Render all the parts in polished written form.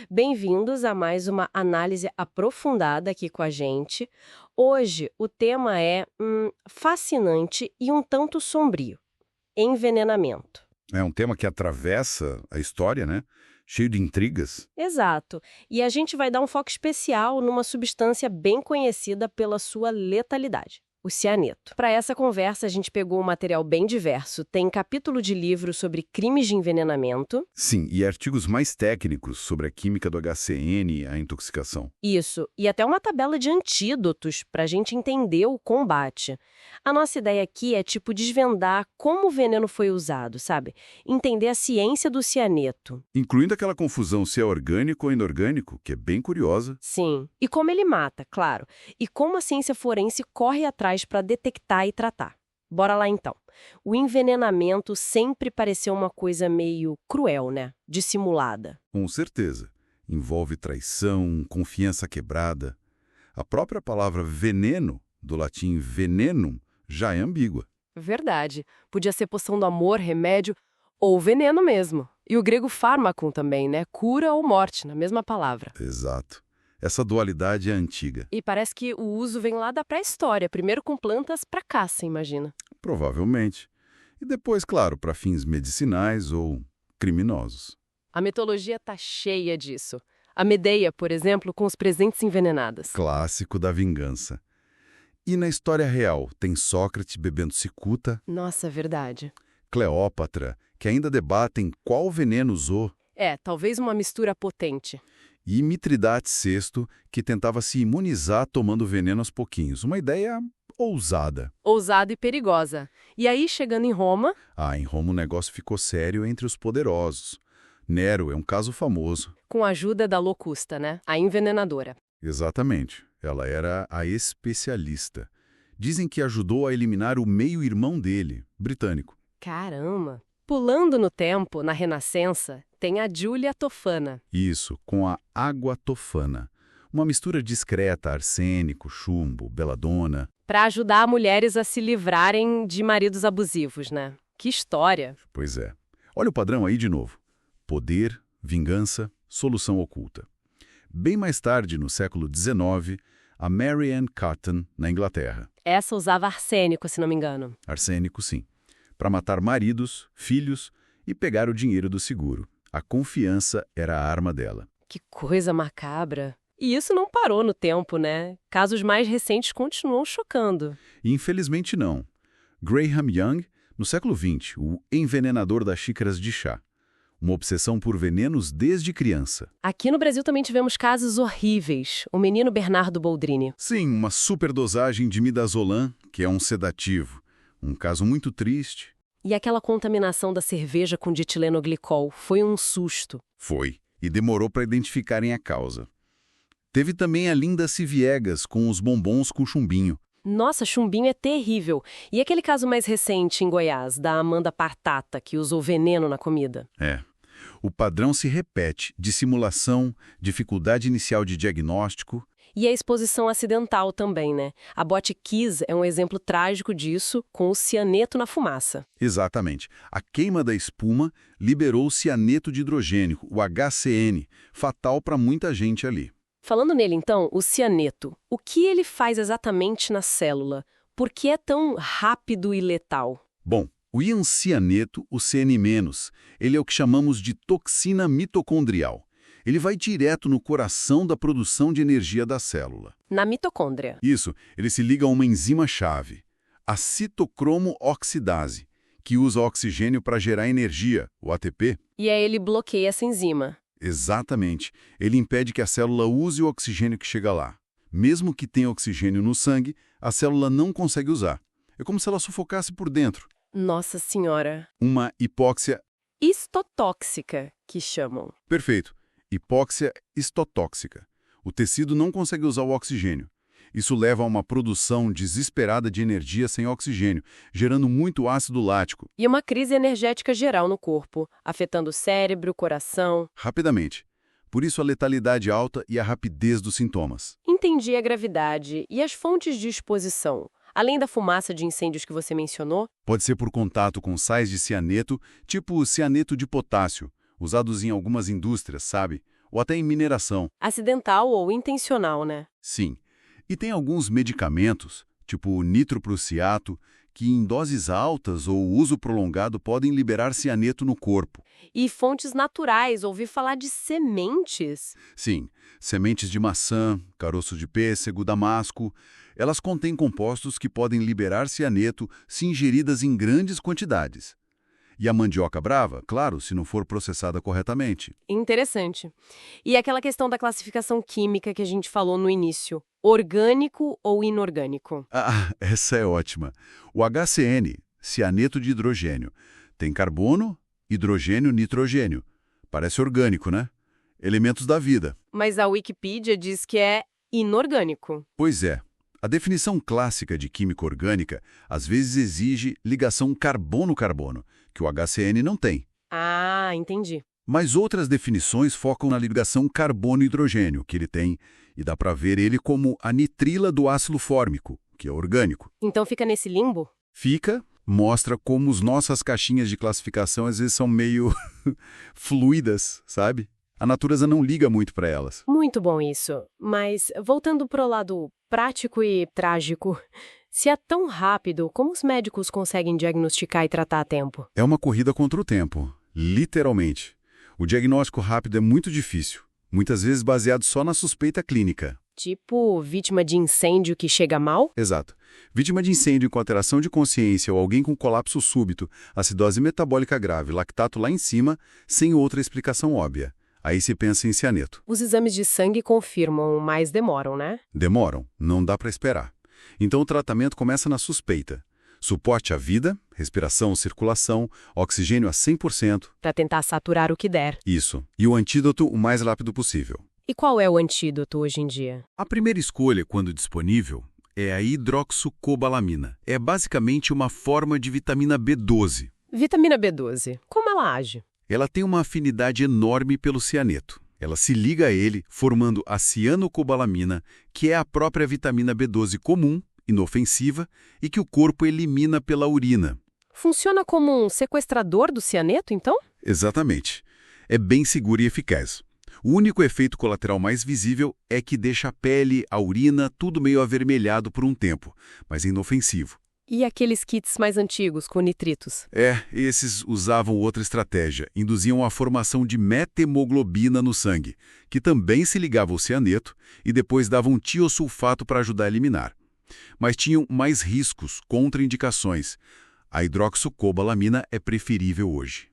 Bem-vindos a mais uma análise aprofundada aqui com a gente. Hoje o tema é fascinante e um tanto sombrio: envenenamento. É um tema que atravessa a história, né? Cheio de intrigas. Exato. E a gente vai dar um foco especial numa substância bem conhecida pela sua letalidade: o cianeto. Para essa conversa, a gente pegou um material bem diverso. Tem capítulo de livro sobre crimes de envenenamento. Sim, e artigos mais técnicos sobre a química do HCN e a intoxicação. Isso, e até uma tabela de antídotos para a gente entender o combate. A nossa ideia aqui é, desvendar como o veneno foi usado, sabe? Entender a ciência do cianeto. Incluindo aquela confusão se é orgânico ou inorgânico, que é bem curiosa. Sim. E como ele mata, claro. E como a ciência forense corre atrás para detectar e tratar. Bora lá então. O envenenamento sempre pareceu uma coisa meio cruel, né? Dissimulada. Com certeza. Envolve traição, confiança quebrada. A própria palavra veneno, do latim venenum, já é ambígua. Verdade. Podia ser poção do amor, remédio ou veneno mesmo. E o grego fármacon também, né? Cura ou morte, na mesma palavra. Exato. Essa dualidade é antiga. E parece que o uso vem lá da pré-história, primeiro com plantas para caça, imagina. Provavelmente. E depois, claro, para fins medicinais ou criminosos. A mitologia tá cheia disso. A Medeia, por exemplo, com os presentes envenenadas. Clássico da vingança. E na história real, tem Sócrates bebendo cicuta, Nossa, verdade. Cleópatra, que ainda debatem qual veneno usou, Talvez uma mistura potente. e Mitridates VI, que tentava se imunizar tomando veneno aos pouquinhos. Uma ideia ousada. Ousada e perigosa. E aí, chegando em Roma, Em Roma o negócio ficou sério entre os poderosos. Nero é um caso famoso. com a ajuda da Locusta, né? A envenenadora. Exatamente. Ela era a especialista. Dizem que ajudou a eliminar o meio-irmão dele, britânico. Caramba! Pulando no tempo, na Renascença, tem a Júlia Tofana. Isso, com a água tofana. Uma mistura discreta, arsênico, chumbo, beladona. Para ajudar mulheres a se livrarem de maridos abusivos, né? Que história! Pois é. Olha o padrão aí de novo. Poder, vingança, solução oculta. Bem mais tarde, no século XIX, a Mary Ann Cotton, na Inglaterra. Essa usava arsênico, se não me engano. Arsênico, sim. Para matar maridos, filhos e pegar o dinheiro do seguro. A confiança era a arma dela. Que coisa macabra! E isso não parou no tempo, né? Casos mais recentes continuam chocando. E infelizmente não. Graham Young, no século XX, o envenenador das xícaras de chá. Uma obsessão por venenos desde criança. Aqui no Brasil também tivemos casos horríveis. O menino Bernardo Boldrini. Sim, uma superdosagem de midazolam, que é um sedativo. Um caso muito triste. E aquela contaminação da cerveja com ditilenoglicol foi um susto. Foi. E demorou para identificarem a causa. Teve também a Linda-se Viegas, com os bombons com chumbinho. Nossa, chumbinho é terrível. E aquele caso mais recente em Goiás, da Amanda Partata, que usou veneno na comida? O padrão se repete: dissimulação, dificuldade inicial de diagnóstico. E a exposição acidental também, né? A Botkiss é um exemplo trágico disso, com o cianeto na fumaça. Exatamente. A queima da espuma liberou o cianeto de hidrogênio, o HCN, fatal para muita gente ali. Falando nele, então, o cianeto. O que ele faz exatamente na célula? Por que é tão rápido e letal? Bom, o cianeto, o CN-, ele é o que chamamos de toxina mitocondrial. Ele vai direto no coração da produção de energia da célula. Na mitocôndria. Isso, ele se liga a uma enzima-chave, a citocromo oxidase, que usa oxigênio para gerar energia, o ATP. E aí ele bloqueia essa enzima. Exatamente. Ele impede que a célula use o oxigênio que chega lá. Mesmo que tenha oxigênio no sangue, a célula não consegue usar. É como se ela sufocasse por dentro. Nossa Senhora. Uma hipóxia... Histotóxica, que chamam. Perfeito. Hipóxia histotóxica. O tecido não consegue usar o oxigênio. Isso leva a uma produção desesperada de energia sem oxigênio, gerando muito ácido lático. E uma crise energética geral no corpo, afetando o cérebro, o coração. Rapidamente. Por isso a letalidade alta e a rapidez dos sintomas. Entendi a gravidade. E as fontes de exposição? Além da fumaça de incêndios que você mencionou? Pode ser por contato com sais de cianeto, tipo cianeto de potássio, usados em algumas indústrias, sabe? ou até em mineração. Acidental ou intencional, né? Sim. E tem alguns medicamentos, tipo o nitroprussiato, que em doses altas ou uso prolongado podem liberar cianeto no corpo. E fontes naturais, ouvi falar de sementes. Sim, sementes de maçã, caroço de pêssego, damasco, elas contêm compostos que podem liberar cianeto se ingeridas em grandes quantidades. E a mandioca brava, claro, se não for processada corretamente. Interessante. E aquela questão da classificação química que a gente falou no início, orgânico ou inorgânico? Ah, essa é ótima. O HCN, cianeto de hidrogênio, tem carbono, hidrogênio, nitrogênio. Parece orgânico, né? Elementos da vida. Mas a Wikipedia diz que é inorgânico. Pois é. A definição clássica de química orgânica às vezes exige ligação carbono-carbono, que o HCN não tem. Ah, entendi. Mas outras definições focam na ligação carbono-hidrogênio, que ele tem, e dá para ver ele como a nitrila do ácido fórmico, que é orgânico. Então fica nesse limbo? Fica, mostra como as nossas caixinhas de classificação às vezes são meio fluidas, sabe? A natureza não liga muito para elas. Muito bom isso. Mas, voltando pro lado prático e trágico, se é tão rápido, como os médicos conseguem diagnosticar e tratar a tempo? É uma corrida contra o tempo, literalmente. O diagnóstico rápido é muito difícil, muitas vezes baseado só na suspeita clínica. Tipo, vítima de incêndio que chega mal? Exato. Vítima de incêndio com alteração de consciência ou alguém com colapso súbito, acidose metabólica grave, lactato lá em cima, sem outra explicação óbvia. Aí se pensa em cianeto. Os exames de sangue confirmam, mas demoram, né? Demoram, não dá para esperar. Então o tratamento começa na suspeita. Suporte à vida, respiração, circulação, oxigênio a 100%. Para tentar saturar o que der. Isso. E o antídoto o mais rápido possível. E qual é o antídoto hoje em dia? A primeira escolha, quando disponível, é a hidroxocobalamina. É basicamente uma forma de vitamina B12. Vitamina B12. Como ela age? Ela tem uma afinidade enorme pelo cianeto. Ela se liga a ele, formando a cianocobalamina, que é a própria vitamina B12 comum, inofensiva, e que o corpo elimina pela urina. Funciona como um sequestrador do cianeto, então? Exatamente. É bem seguro e eficaz. O único efeito colateral mais visível é que deixa a pele, a urina, tudo meio avermelhado por um tempo, mas é inofensivo. E aqueles kits mais antigos, com nitritos? Esses usavam outra estratégia, induziam a formação de methemoglobina no sangue, que também se ligava ao cianeto e depois davam tiosulfato para ajudar a eliminar. Mas tinham mais riscos, contraindicações. A hidroxocobalamina é preferível hoje.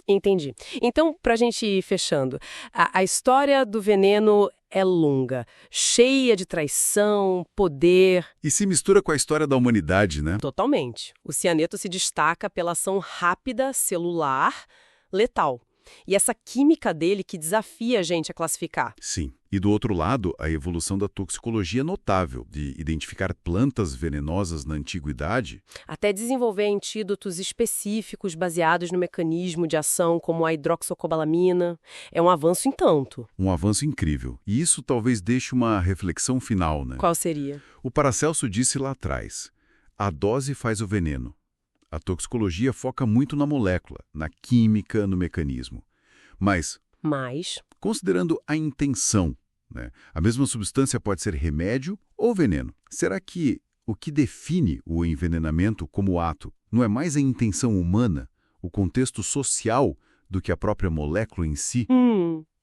Entendi. Então, para a gente ir fechando, a história do veneno é longa, cheia de traição, poder. E se mistura com a história da humanidade, né? Totalmente. O cianeto se destaca pela ação rápida, celular, letal. E essa química dele que desafia a gente a classificar. Sim. E do outro lado, a evolução da toxicologia é notável, de identificar plantas venenosas na antiguidade. Até desenvolver antídotos específicos baseados no mecanismo de ação, como a hidroxocobalamina. É um avanço em tanto. Um avanço incrível. E isso talvez deixe uma reflexão final, né? Qual seria? O Paracelso disse lá atrás, a dose faz o veneno. A toxicologia foca muito na molécula, na química, no mecanismo. Mas, considerando a intenção, né, a mesma substância pode ser remédio ou veneno. Será que o que define o envenenamento como ato não é mais a intenção humana, o contexto social, do que a própria molécula em si?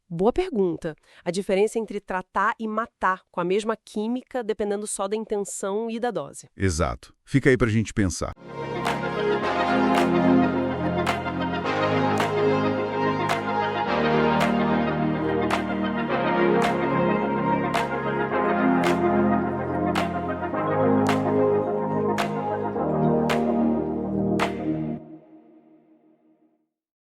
Boa pergunta. A diferença entre tratar e matar com a mesma química, dependendo só da intenção e da dose. Exato. Fica aí pra gente pensar.